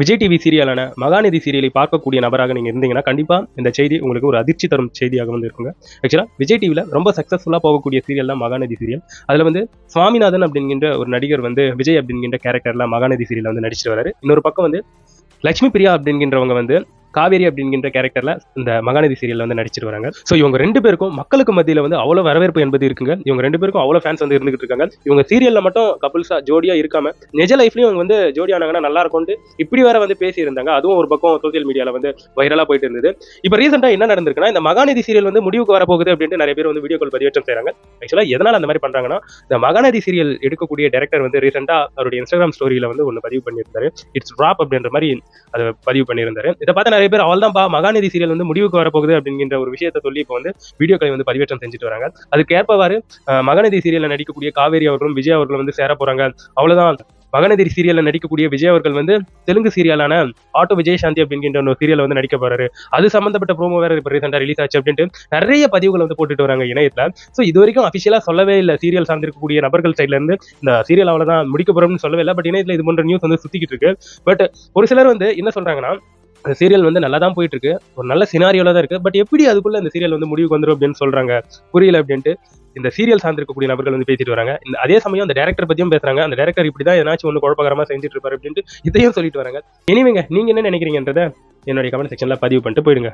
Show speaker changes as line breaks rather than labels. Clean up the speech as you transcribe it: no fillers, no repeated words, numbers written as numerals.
Vijay TV சீரியலான Mahanadi சீரியலை பார்க்கக்கூடிய நபராக நீங்கள் இருந்தீங்கன்னா கண்டிப்பாக இந்த செய்தி உங்களுக்கு ஒரு அதிர்ச்சி தரும் செய்தியாக வந்து இருக்குங்க. ஆக்சுவலாக விஜய் டிவியில் ரொம்ப சக்ஸஸ்ஃபுல்லாக போகக்கூடிய சீரியல் தான் மகாநதி சீரியல். அதில் வந்து சுவாமிநாதன் அப்படிங்கிற ஒரு நடிகர் வந்து விஜய் அப்படிங்கிற கேரக்டர்ல மகாநதி சீரியல் வந்து நடிச்சிட்டு வராரு. இன்னொரு பக்கம் வந்து லட்சுமி பிரியா அப்படிங்கிறவங்க வந்து காவேரி அப்படிங்கிற கேரக்டர்ல இந்த மகாநதி சீரியல் வந்து நடிச்சிட்டு வராங்க. ஸோ இவங்க ரெண்டு பேருக்கும் மக்களுக்கு மத்தியில் வந்து அவ்வளோ வரவேற்பு என்பது இருக்குங்க. இவங்க ரெண்டு பேருக்கும் அவ்வளோ ஃபேன்ஸ் வந்து இருந்துகிட்டு இருக்காங்க. இவங்க சீரியல்ல மட்டும் கப்புள்ஸா ஜோடியா இருக்காம நிஜ லைஃப்லயும் அவங்க வந்து ஜோடி ஆனாங்கன்னா நல்லா இருக்கும்னு இப்படி வேற வந்து பேசி இருந்தாங்க. அதுவும் ஒரு பக்கம் சோசியல் மீடியால வந்து வைரலா போயிட்டு இருந்தது. இப்போ ரீசெண்டா என்ன நடந்திருக்குன்னா, இந்த மகாநதி சீரியல் வந்து முடிவுக்கு வரப்போகுது அப்படின்ட்டு நிறைய பேர் வந்து வீடியோ கால் பதிவேற்றம் செய்றாங்க. ஆக்சுவலா எதனால அந்த மாதிரி பண்றாங்கன்னா, இந்த மகாநதி சீரியல் எடுக்கக்கூடிய டைரக்டர் வந்து ரீசெண்டா அவருடைய இன்ஸ்டாகிராம் ஸ்டோரியில வந்து ஒன்று பதிவு பண்ணியிருந்தாரு. இட்ஸ் டிராப் அப்படின்ற மாதிரி அதை பதிவு பண்ணியிருந்தாரு. இதை பார்த்து நிறைய பேர் அவள் தான் மகாநதி சீரியல் வந்து முடிவுக்கு வரப்போகுது அப்படிங்கிற ஒரு விஷயத்தை சொல்லி இப்போ வந்து வீடியோக்களை வந்து பதிவேற்றம் செஞ்சுட்டு வராங்க. அதுக்கு ஏற்பவாறு மகாநதி சீரியல்ல நடிக்கக்கூடிய காவேரி அவர்களும் விஜய் அவர்களும் வந்து சேர போறாங்க. அவ்வளவுதான். மகாநதி சீரியல்ல நடிக்கக்கூடிய விஜய் அவர்கள் வந்து தெலுங்கு சீரியலான ஆட்டோ விஜய் சாந்தி அப்படிங்கிற ஒரு சீரியல் வந்து நடிக்க போறாரு. அது சம்பந்தப்பட்ட ப்ரோமோ வேற இப்போ ரீசெண்டா ரிலீஸ் ஆச்சு அப்படின்ட்டு நிறைய பதிவுகள் வந்து போட்டுட்டு வராங்க இணையத்துல. ஸோ இது வரைக்கும் அபிஷியலா சொல்லவே இல்லை. சீரியல் சார்ந்திருக்கக்கூடிய நபர்கள் சைட்ல இருந்து இந்த சீரியல் அவ்வளவுதான் முடிக்க போறோம்னு சொல்லவே இல்லை. பட் இணையத்துல இது போன்ற நியூஸ் வந்து சுத்திக்கிட்டு இருக்கு. பட் ஒரு சிலர் வந்து என்ன சொல்றாங்கன்னா, சீரியல் வந்து நல்லா தான் போயிட்டு இருக்கு, ஒரு நல்ல சினாரியோல தான் இருக்கு. பட் எப்படி அதுக்குள்ள இந்த சீரியல் வந்து முடிவுக்கு வந்துடும் அப்படின்னு சொல்றாங்க, புரியல அப்படின்ட்டு இந்த சீரியல் சார்ந்திருக்கக்கூடிய நபர்கள் வந்து பேசிட்டு வராங்க. அதே சமயம் அந்த டேரக்டர் பத்தியும் பேசுறாங்க. அந்த டேரக்டர் இப்படிதான் ஏதாச்சும் ஒன்று குழப்பகரமா செஞ்சுட்டு இருப்பாரு அப்படின்ட்டு இதையும் சொல்லிட்டு வராங்க. எனிவேங்க, நீங்க என்ன நினைக்கிறீங்கன்றத என்னுடைய கமெண்ட் செக்ஷன்ல பதிவு பண்ணிட்டு போயிடுங்க.